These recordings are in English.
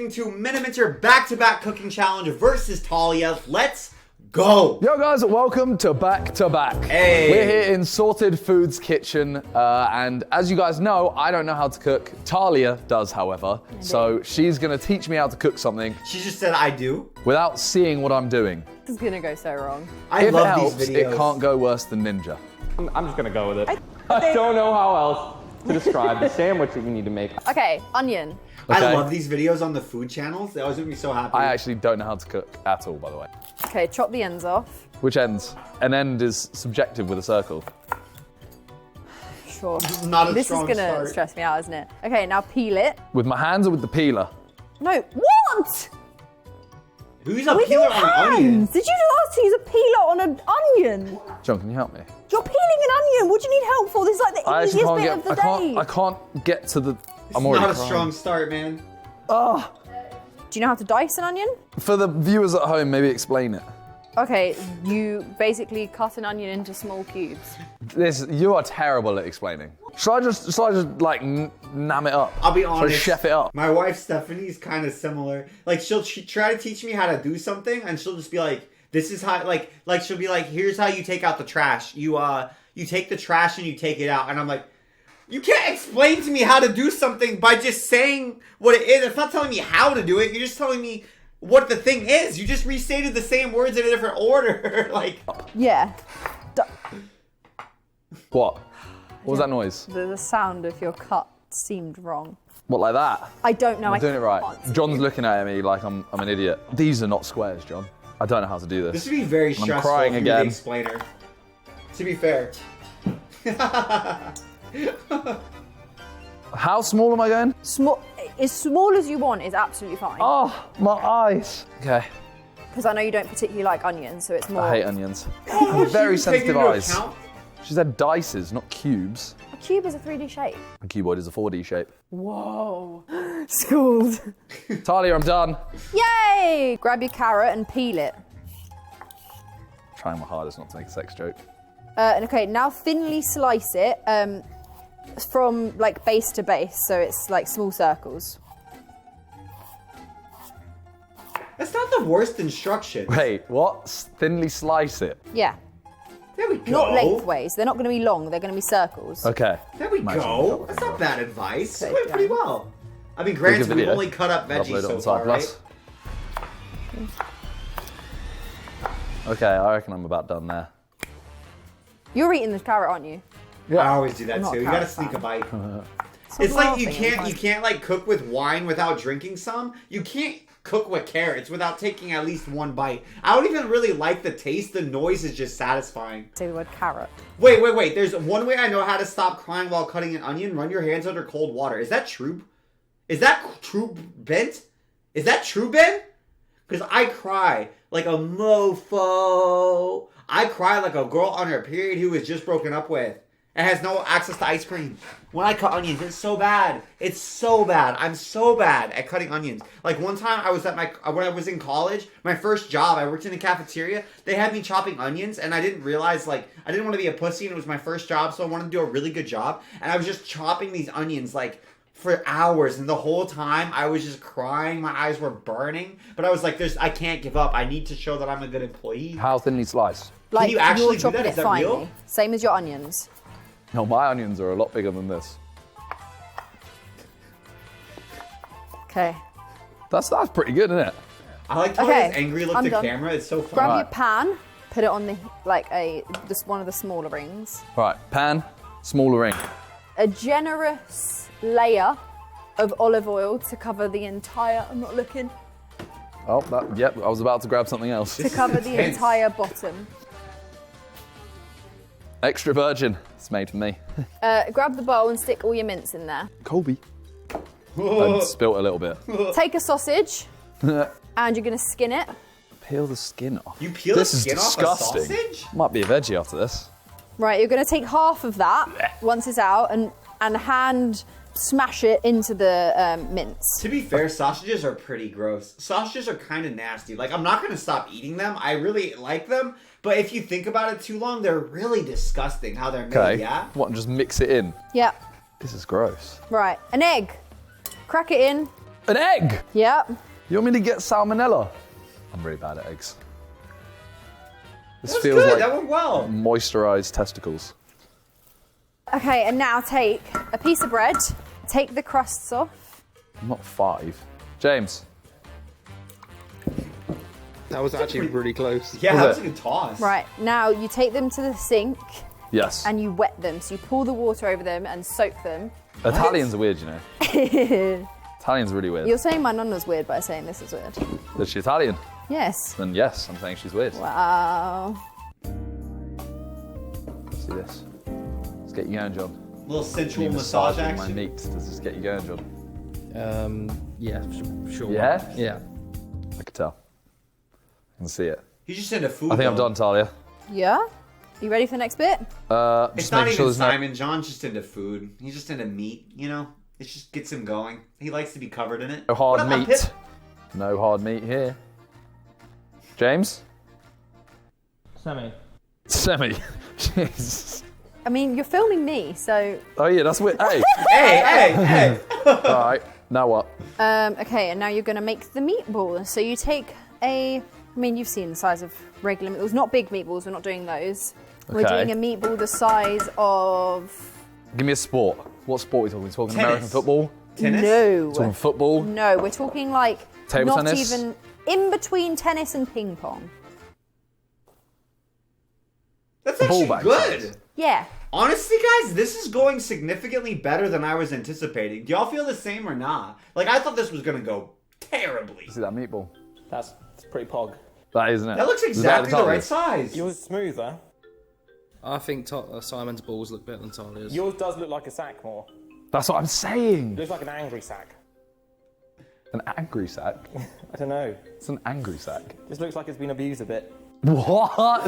reacting to Miniminter back-to-back cooking challenge versus Talia. Let's go! Yo guys, welcome to Back to Back. Hey! We're here in Sorted Foods kitchen, and as you guys know, I don't know how to cook. Talia does, however, so she's gonna teach me how to cook something. She just said I do. Without seeing what I'm doing. This is gonna go so wrong. I If love it helps, these videos. it can't go worse than Ninja. I'm just gonna go with it. I don't know how else to describe the sandwich that you need to make. Okay, onion. Okay. I love these videos on the food channels. They always make me so happy. I actually don't know how to cook at all, by the way. Okay, chop the ends off. Which ends? An end is subjective with a circle. Sure. Not a This is strong gonna start. stress me out, isn't it? Okay, now peel it. With my hands or with the peeler? No, what? Who's a With peeler your on an onion? hands? Did you just ask to use a peeler on an onion? John, can you help me? You're peeling an onion. What do you need help for? This is like the I actually easiest can't bit get. of the day. I can't get to the. I'm It's already not a crying. strong start, man. Oh. Do you know how to dice an onion? For the viewers at home, maybe explain it. Okay, you basically cut an onion into small cubes. You are terrible at explaining. Shall I just like nam it up? I'll be Shall I honest. chef it up? My wife Stephanie's kind of similar. Like she'll try to teach me how to do something, and she'll just be like, "This is how." Like she'll be like, "Here's how you take out the trash. You take the trash and you take it out." And I'm like, "You can't explain to me how to do something by just saying what it is. It's not telling me how to do it. You're just telling me what the thing is. You just restated the same words in a different order." Like, Yeah. What? What was that noise? The sound of your cut seemed wrong. What, like that? I don't know. I'm doing it right. can't. John's looking at me like I'm an idiot. These are not squares, John. I don't know how to do this this. would be very I'm stressful crying if you were the again. explainer. To be fair. How small am I going? Small, as small as you want is absolutely fine. Oh, my eyes. Okay. Because I know you don't particularly like onions, so it's more. I hate onions. Oh, Very she was taking sensitive into eyes. account. She said dices, not cubes. A cube is a 3D shape. A cuboid is a 4D shape. Whoa. Schooled. Talia, I'm done. Yay! Grab your carrot and peel it. Trying my hardest not to make a sex joke. And okay, now thinly slice it from like base to base, so it's like small circles. That's not the worst instruction. Wait, what? Thinly slice it. Yeah. There we go. Not lengthways. They're not going to be long. They're going to be circles. Okay. There we Imagine go. that That's was not bad advice. It Okay, went pretty done. well. I mean, granted, we've video. only cut up I'll veggies upload it so on far, Side right? Plus. Okay, I reckon I'm about done there. You're eating the carrot, aren't you? I always do that I'm not too. a You gotta carrot sneak a fan. bite. Stop It's like you laughing, can't like cook with wine without drinking some. You can't cook with carrots without taking at least one bite. I don't even really like the taste. The noise is just satisfying. Say the word carrot. Wait. There's one way I know how to stop crying while cutting an onion. Run your hands under cold water. Is that true? Is that true, Bent? Is that true, Ben? Because I cry like a mofo. I cry like a girl on her period who was just broken up with and has no access to ice cream. When I cut onions, it's so bad. It's so bad. I'm so bad at cutting onions. Like one time I was when I was in college, my first job, I worked in a cafeteria. They had me chopping onions and I didn't realize, like, I didn't want to be a pussy and it was my first job, so I wanted to do a really good job. And I was just chopping these onions, like, for hours, and the whole time I was just crying. My eyes were burning, but I was like, I can't give up. I need to show that I'm a good employee. How thinly sliced? Like you actually you're do chopping that? it Is that finely. real? Same as your onions. No, my onions are a lot bigger than this. Okay. That's pretty good, isn't it? I like Talia's Okay, angry look I'm to done. camera. It's so fun. Grab Right. your pan. Put it on the one of the smaller rings. Right, pan, smaller ring. A generous layer of olive oil to cover the entire. I'm not looking. Oh, yep, I was about to grab something else. To cover the intense. entire bottom. Extra virgin. It's made for me. Grab the bowl and stick all your mince in there. Colby. I spilt a little bit. Take a sausage and you're gonna skin it. Peel the skin off. You peel This the is skin disgusting. off a sausage? Might be a veggie after this. Right, you're gonna take half of that once it's out and hand smash it into the mince. To be fair, sausages are pretty gross. Sausages are kind of nasty. Like, I'm not going to stop eating them. I really like them. But if you think about it too long, they're really disgusting how they're made, Okay. yeah? What, and just mix it in? Yeah. This is gross. Right, an egg. Crack it in. An egg? Yep. You want me to get salmonella? I'm really bad at eggs. This That's feels good. like That went well. moisturized testicles. Okay, and now take a piece of bread, take the crusts off. I'm not 5. James. That was actually really close. Yeah, Was that was it? a good toss. Right, now you take them to the sink Yes. and you wet them. So you pour the water over them and soak them. Italians are weird, you know. Italians are really weird. You're saying my nonna's weird by saying this is weird. Is she Italian? Yes. Then yes, I'm saying she's weird. Wow. See this. Let's get you going, John. Little sensual You massage massaging my action. meat. Does this get you going, John? Yeah, sure. Yeah? Yeah. I can tell. I can see it. He's just into food. I think I'm though. done, Talia. Yeah? You ready for the next bit? It's Just not making even sure there's no... Simon. John's just into food. He's just into meat, you know? It just gets him going. He likes to be covered in it. No hard What up, my meat. pip? No hard meat here. James? Semi. Semi. Jesus. I mean, you're filming me, so... Oh yeah, that's weird. Hey. Hey. Alright, now what? Okay, and now you're going to make the meatballs. So you take I mean, you've seen the size of regular meatballs. Not big meatballs, we're not doing those. We're Okay. doing a meatball the size of... Give me a sport. What sport are we talking? We're talking Tennis. American football? Tennis? No. Talking football? No, we're talking like Table not tennis? even in between tennis and ping pong. That's Ball actually bag good. size. Yeah. Honestly, guys, this is going significantly better than I was anticipating. Do y'all feel the same or not? Like, I thought this was going to go terribly. See that meatball? That's pretty pog. That isn't it? That looks Is exactly the Talia? right size. Yours is smoother. I think Simon's balls look better than Talia's. Yours does look like a sack more. That's what I'm saying. It looks like an angry sack. An angry sack? I don't know. It's an angry sack. Just looks like it's been abused a bit. What?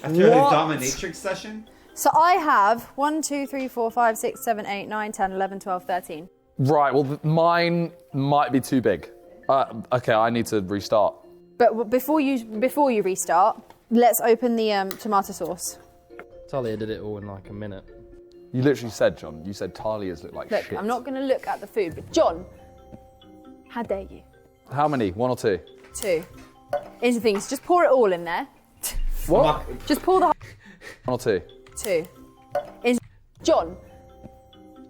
After the dominatrix session? So I have 1, 2, 3, 4, 5, 6, 7, 8, 9, 10, 11, 12, 13. Right, well, mine might be too big. Okay, I need to restart. But before you restart, let's open the tomato sauce. Talia did it all in like a minute. You literally said, John, you said Talia's look like Look, shit. I'm not going to look at the food, but John, how dare you? How many? 1 or 2? 2. Here's the things, just pour it all in there. What? Just pour the 1 or 2? 2. John,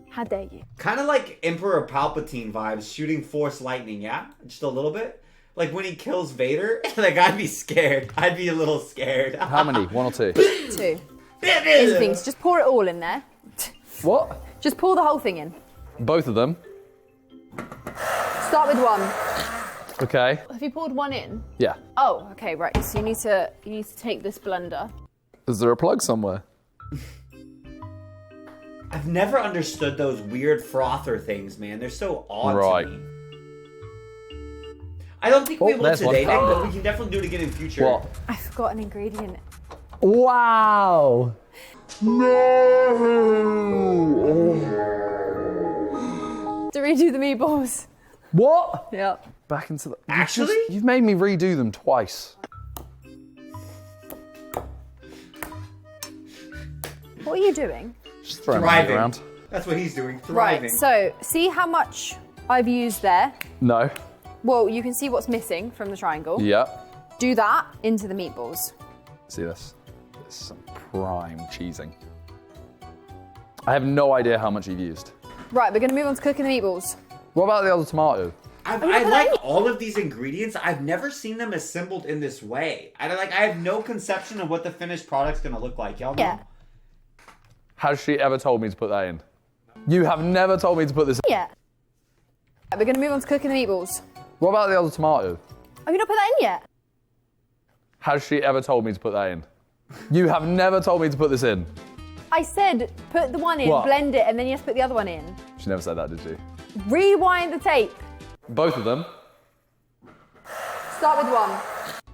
how dare you? Kind of like Emperor Palpatine vibes, shooting Force lightning, yeah? Just a little bit? Like when he kills Vader, like I'd be scared. I'd be a little scared. How many? 1 or 2? 2. Here's the things, just pour it all in there. What? Just pour the whole thing in. Both of them? Start with 1. Okay. Have you poured 1 in? Yeah. Oh, okay, right. So you need to take this blender. Is there a plug somewhere? I've never understood those weird frother things, man. They're so odd Right. to me. I don't think we will there's one. today, Nick, but we can definitely do it again in future. What? I forgot an ingredient. Wow! To redo the meatballs. What? Yeah. Back into the... Actually? You've made me redo them twice. What are you doing? Just throwing my Thriving. around. That's what he's doing. Thriving. Right, so see how much I've used there? No. Well, you can see what's missing from the triangle. Yeah. Do that into the meatballs. See this? It's some prime cheesing. I have no idea how much you've used. Right, we're going to move on to cooking the meatballs. What about the other tomato? I like all of these ingredients. I've never seen them assembled in this way. I have no conception of what the finished product's gonna look like. Y'all know? Yeah. Has she ever told me to put that in? You have never told me to put this in. Yeah. Right, we're going to move on to cooking the meatballs. What about the other tomato? Have you not put that in yet? Has she ever told me to put that in? You have never told me to put this in. I said put the one in, What? blend it, and then you have to put the other one in. She never said that, did she? Rewind the tape. Both of them? Start with 1.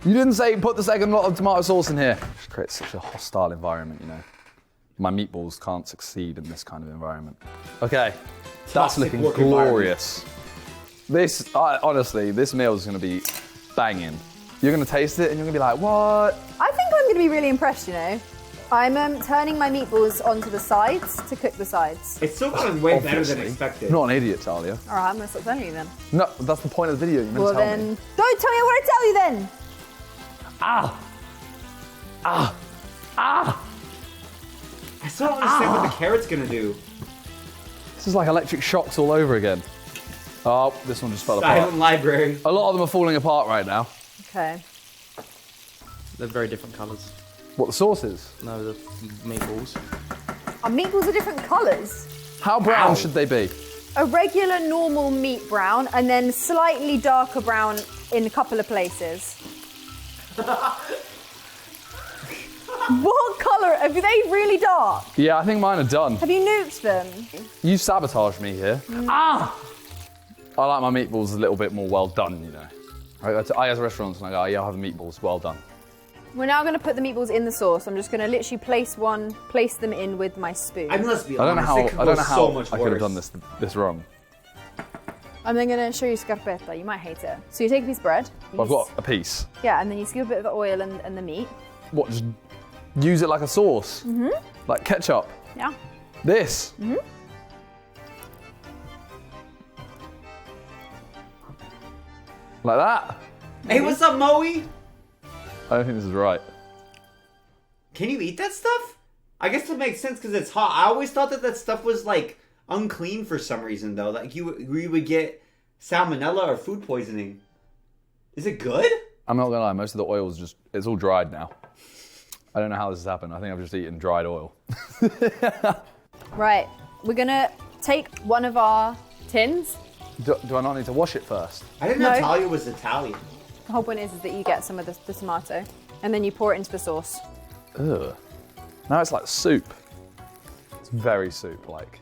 You didn't say put the second lot of tomato sauce in here. It creates such a hostile environment, you know. My meatballs can't succeed in this kind of environment. Okay, that's Toxic looking work glorious. This, honestly, this meal is going to be banging. You're going to taste it and you're going to be like, what? I think I'm going to be really impressed, you know. I'm turning my meatballs onto the sides to cook the sides. It's still going way better than Obviously. expected. You're not an idiot, Talia. All right, I'm gonna stop telling you then. No, that's the point of the video. You meant Well to tell then, me. don't tell me what I tell you then. I still don't understand what the carrot's gonna do. This is like electric shocks all over again. Oh, this one just fell apart. Silent library. A lot of them are falling apart right now. Okay. They're very different colours. What, the sauces? No, the meatballs. Our meatballs are different colours. How brown Ow. should they be? A regular normal meat brown and then slightly darker brown in a couple of places. What colour? Are they really dark? Yeah, I think mine are done. Have you nuked them? You sabotaged me here. I like my meatballs a little bit more well done, you know. I go to restaurants and I go, yeah, I'll have the meatballs well done. We're now going to put the meatballs in the sauce. I'm just going to literally place them in with my spoon. I mean, let's be I don't know honest. how it could I don't go know so how much I could have worse. done this wrong. I'm then going to show you scarpetta. You might hate it. So you take a piece of bread. I've got a piece. Yeah, and then you scoop a bit of the oil and the meat. What, just use it like a sauce? Mm-hmm. Like ketchup? Yeah. This? Mm-hmm. Like that? Hey, what's up, Moe? I don't think this is right. Can you eat that stuff? I guess it makes sense because it's hot. I always thought that stuff was like unclean for some reason though. Like you would get salmonella or food poisoning. Is it good? I'm not gonna lie, most of the oil is just, it's all dried now. I don't know how this has happened. I think I've just eaten dried oil. Right. We're going to take one of our tins. Do I not need to wash it first? I didn't know No. Talia was Italian. The whole point is that you get some of the tomato and then you pour it into the sauce. Ugh. Now it's like soup. It's very soup-like.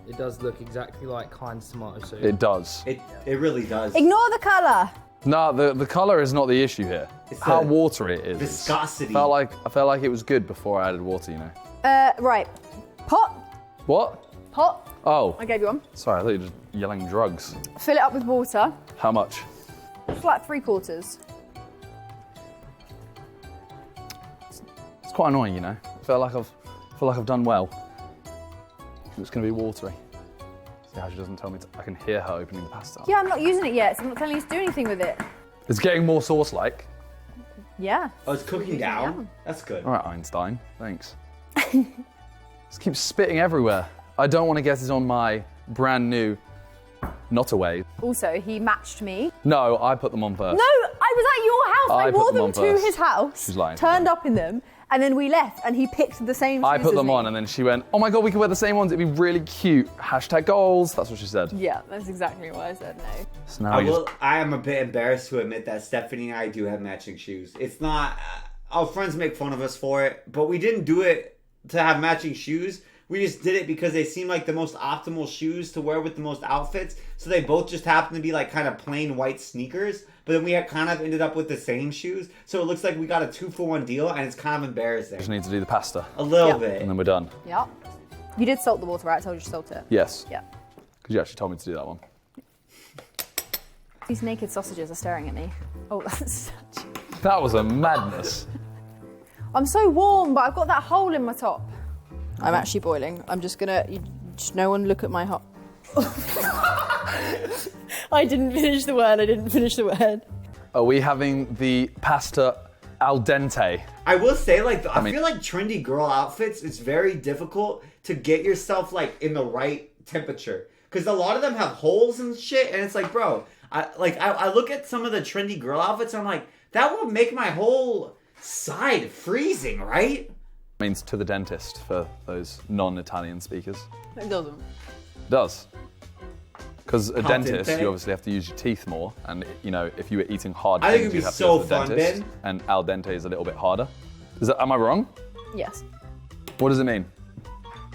It does look exactly like Heinz tomato soup. It does. It really does. Ignore the colour. No, the colour is not the issue here. It's How the watery it is. viscosity. I felt like it was good before I added water, you know. Right. Pot. What? Pot. Oh, I gave you one. sorry, I thought you were just yelling drugs. Fill it up with water. How much? It's like 3/4. It's quite annoying, you know. I feel like I've done well. It's going to be watery. See how she doesn't tell me I can hear her opening the pasta. Yeah, I'm not using it yet, so I'm not telling you to do anything with it. It's getting more sauce-like. Yeah. Oh, it's cooking down? That's good. All right, Einstein, thanks. Just keeps spitting everywhere. I don't want to get it on my brand new Not-A-Way. Also, he matched me. No, I put them on first. No, I was at your house. I I put wore them them on to first. his house. She's lying. Turned up in them, and then we left, and he picked the same shoes I put as them me. on and then she went, oh my God, we could wear the same ones. It'd be really cute. Hashtag goals. That's what she said. Yeah, that's exactly what I said. No. So now you just I am a bit embarrassed to admit that Stephanie and I do have matching shoes. It's not, our friends make fun of us for it, but we didn't do it to have matching shoes. We just did it because they seem like the most optimal shoes to wear with the most outfits. So they both just happen to be like kind of plain white sneakers. But then we had kind of ended up with the same shoes. So it looks like we got a 2-for-1 deal and it's kind of embarrassing. just need to do the pasta A little Yeah. bit. and then we're done. Yeah. You did salt the water, right? I told you to salt it. Yes. Yeah. Because you actually told me to do that one. These naked sausages are staring at me. Oh, that's such... That was a madness. I'm so warm, but I've got that hole in my top. I'm actually boiling. I'm just gonna... Just no one look at my hot... I didn't finish the word. Are we having the pasta al dente? I will say, like, I feel like trendy girl outfits, it's very difficult to get yourself, like, in the right temperature. Because a lot of them have holes and shit, and it's like, bro, I look at some of the trendy girl outfits, and I'm like, that would make my whole side freezing, right? Means to the dentist for those non-Italian speakers. It doesn't. It does. Because a Al dentist, dente? you obviously have to use your teeth more, and you know if you were eating hard I think things, it'd you'd be have so to go to the fun, dentist. Ben. And al dente is a little bit harder. Am I wrong? Yes. What does it mean?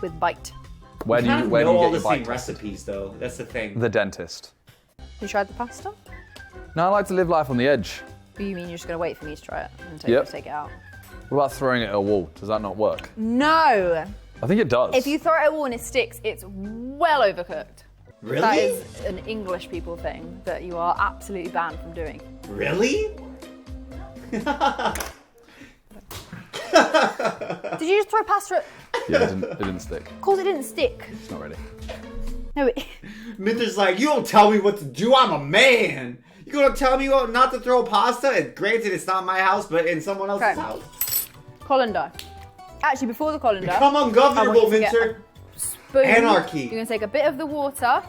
With bite. Where do kind you of where do know you all get the your same bite? recipes, though. That's the thing. The dentist. You tried the pasta? No, I like to live life on the edge. Or you mean you're just gonna wait for me to try it and Yep. take it out? What about throwing it at a wall? Does that not work? No! I think it does. If you throw it at a wall and it sticks, it's well overcooked. Really? That is an English people thing that you are absolutely banned from doing. Really? Did you just throw pasta? Yeah, it didn't stick. Of course, it didn't stick. It's not ready. No, Minter's like, you don't tell me what to do. I'm a man. You gonna tell me what not to throw pasta? And granted, it's not my house, but in someone else's Okay. house. colander. Actually, before the colander, Become I ungovernable, want you to get Minter. spoon. Anarchy. You're gonna take a bit of the water,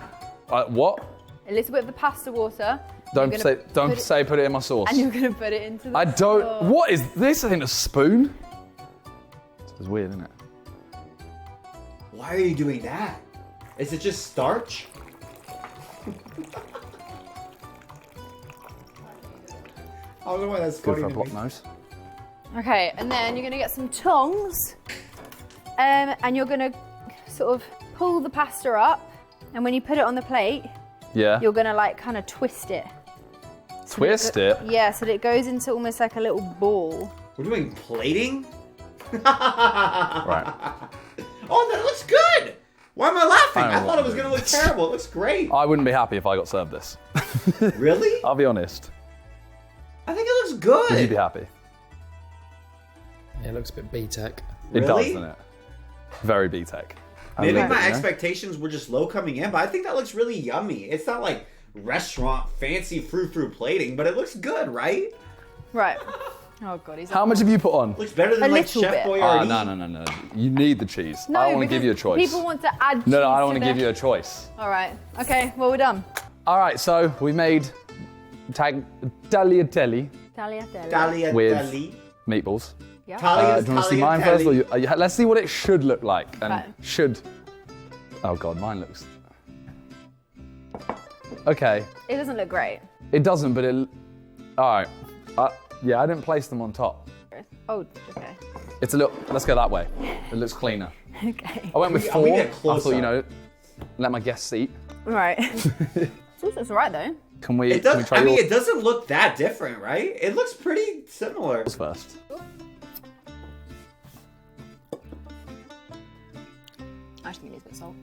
What? a little bit of the pasta water. Don't You're say. gonna Don't put it- say. Put it in my sauce. And you're gonna put it into the. I don't. sauce. What is this? Ain't a spoon. It's weird, isn't it? Why are you doing that? Is it just starch? I don't know why that's Good funny for a to block me. nose. Okay, and then you're gonna get some tongs, and you're gonna sort of pull the pasta up, and when you put it on the plate, Yeah. you're gonna like kind of twist it. Twist it. Yeah, so that it goes into almost like a little ball. We're doing plating? Right. Oh, that looks good! Why am I laughing? I don't I know thought what it was gonna look terrible. It looks great. I wouldn't be happy if I got served this. Really? I'll be honest. I think it looks good. Would you be happy? Yeah, it looks a bit B-Tech. It does, Really? doesn't it? Very B-Tech. I Maybe love my it, you know? expectations were just low coming in, but I think that looks really yummy. It's not like restaurant fancy frou-frou plating, but it looks good, right? Right. Oh god, he's How much have you put on? Looks better than A like little Chef bit. Boyardee. No. You need the cheese. No, I don't want to because give you a choice. People want to add cheese. No, I don't to want to give you a choice. All right. Okay. Well, we're done. All right, so we made tagliatelle Talia With- Tali. meatballs. Yeah. Talia's Do you want to see mine first? Or let's see what it should look like. And Right. should. Oh god, mine looks. Okay, It doesn't look great. it doesn't, but it. All right. Yeah, I didn't place them on top. Oh, okay. It's a little. Let's go that way. It looks cleaner. Okay. I went with I'll be 4. there I close thought, up. you know, let my guests eat. Right. It's all right though. Can we? It Can we does. try I mean, yours it doesn't look that different, right? It looks pretty similar. first? I just think it needs a bit of salt.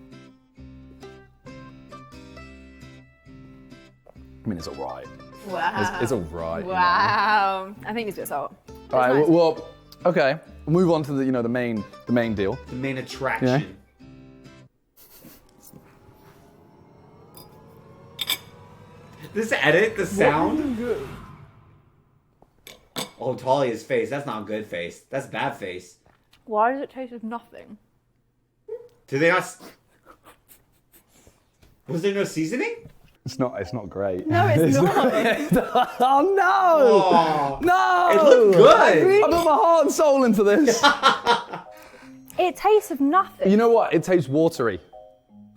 I mean, it's all right. Wow. It's all right. you know. Wow. I think it needs a bit of salt. All right. nice. Well, okay. We'll move on to the main deal. The main attraction. Yeah. This edit, the sound. Oh, Talia's face. That's not good face. That's bad face. Why does it taste of nothing? Do they not? Was there no seasoning? It's not great. No, it's not. Oh no! Oh, No! it looked good. I put my heart and soul into this. It tastes of nothing. You know what? It tastes watery.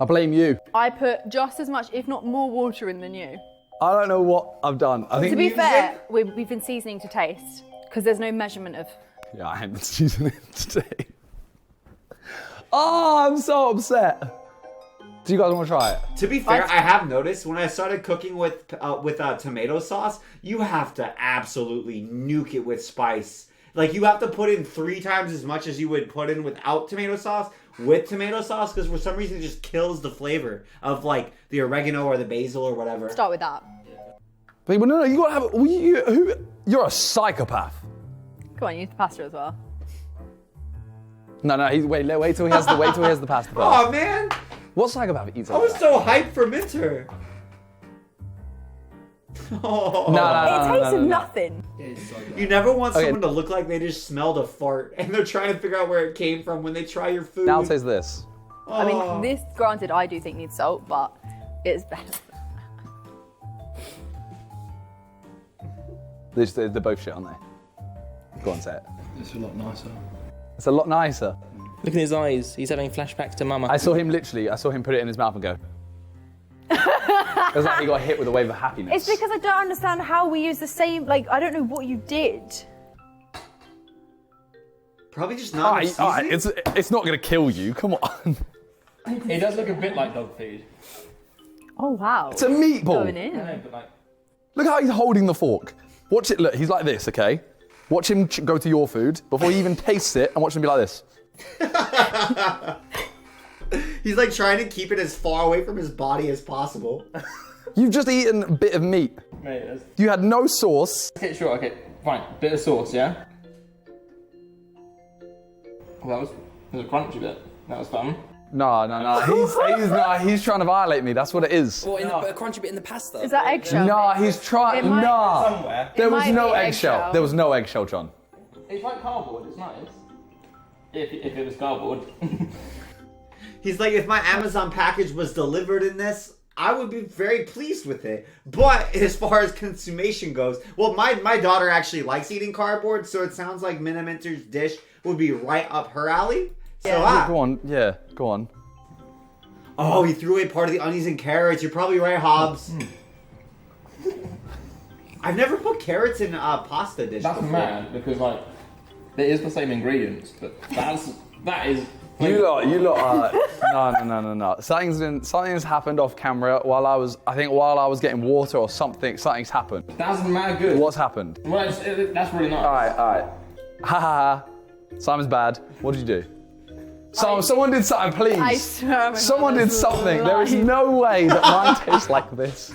I blame you. I put just as much, if not more, water in than you. I don't know what I've done. I think. To be fair, we've been seasoning to taste because there's no measurement of. Yeah, I haven't seasoned it today. Oh, I'm so upset. Do you guys want to try it? To be fair, I have noticed when I started cooking with tomato sauce, you have to absolutely nuke it with spice. Like you have to put in 3 times as much as you would put in without tomato sauce with tomato sauce because for some reason it just kills the flavor of like the oregano or the basil or whatever. Start with that. But no, you gotta have. You're a psychopath. Come on, use the pasta as well. No, wait till he has the pasta first. Oh man, What psychopath eats I like was that? so hyped for Minter. Oh. No. It tastes of nothing. You never want Okay. someone to look like they just smelled a fart and they're trying to figure out where it came from when they try your food. Now taste this. I mean, this, granted, I do think needs salt, but it's better. They're both shit, aren't they? Go on, say it. It's a lot nicer. It's a lot nicer. Look in his eyes. He's having flashbacks to Mama. I saw him put it in his mouth and go. It was like he got hit with a wave of happiness. It's because I don't understand how we use the same, like, I don't know what you did. Probably just not enough All right, seasoning. it's not gonna kill you. Come on. It does look a bit like dog food. Oh, wow. It's a meatball. Going in. No, but like, Look how he's holding the fork. Watch it. Look, he's like this. Okay. Watch him go to your food before he even tastes it, and watch him be like this. He's like trying to keep it as far away from his body as possible. You've just eaten a bit of meat. mate, let's You had no sauce. get short. Okay, fine. Bit of sauce, yeah? Well, that was a crunchy bit. That was fun. No. He's trying to violate me. That's what it is. What, a crunchy bit in the pasta? Is that eggshell? No, he's trying. It might- No. Somewhere. There was might no be eggshell. eggshell. There was no eggshell, John. It's like cardboard. It's nice. If it was cardboard. He's like, if my Amazon package was delivered in this, I would be very pleased with it. But as far as consummation goes, well, my daughter actually likes eating cardboard, so it sounds like Miniminter's dish would be right up her alley. So Go on. Yeah, go on. Oh, he threw away part of the onions and carrots. You're probably right, Hobbs. I've never put carrots in a pasta dish That's before. mad because like it is the same ingredients, but that is. You lot are no. Something's happened off camera while I was getting water or something. Something's happened. That's mad good. What's happened? Well, that's really nice. All right. Ha ha ha. Simon's bad. What did you do? Someone did something, please. I swear. Someone did something. There is no way that mine tastes like this.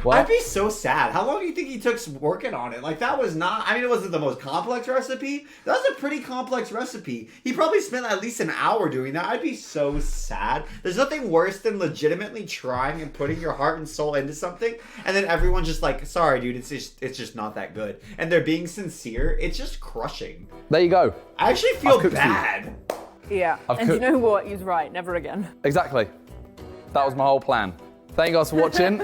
What? I'd be so sad. How long do you think he took working on it? Like, that was not... I mean, it wasn't the most complex recipe. That was a pretty complex recipe. He probably spent at least an hour doing that. I'd be so sad. There's nothing worse than legitimately trying and putting your heart and soul into something, and then everyone's just like, sorry, dude, it's just not that good. And they're being sincere. It's just crushing. There you go. I actually feel I've cooked bad. Yeah. I've And you cooked- know what? He's right. Never again. Exactly. That was my whole plan. Thank you guys for watching.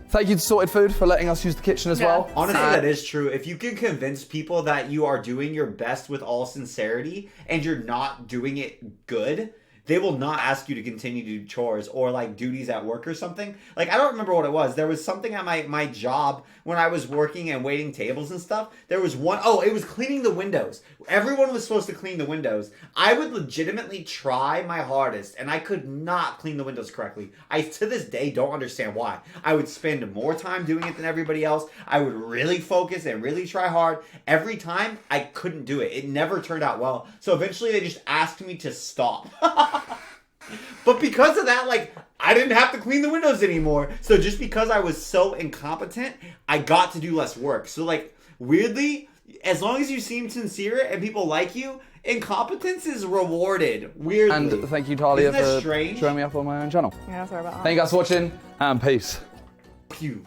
Thank you to Sorted Food for letting us use the kitchen as well. Honestly, that is true. If you can convince people that you are doing your best with all sincerity and you're not doing it good, they will not ask you to continue to do chores or like duties at work or something. Like, I don't remember what it was. There was something at my job when I was working and waiting tables and stuff. There was one, it was cleaning the windows. Everyone was supposed to clean the windows. I would legitimately try my hardest and I could not clean the windows correctly. I, to this day, don't understand why. I would spend more time doing it than everybody else. I would really focus and really try hard. Every time, I couldn't do it. It never turned out well. So eventually, they just asked me to stop. But because of that, like, I didn't have to clean the windows anymore. So just because I was so incompetent, I got to do less work. So, like, weirdly, as long as you seem sincere and people like you, incompetence is rewarded. Weirdly. And thank you, Talia, Isn't that for strange? showing me up on my own channel. Yeah, sorry about that. Thank you guys for watching, and peace. Pew.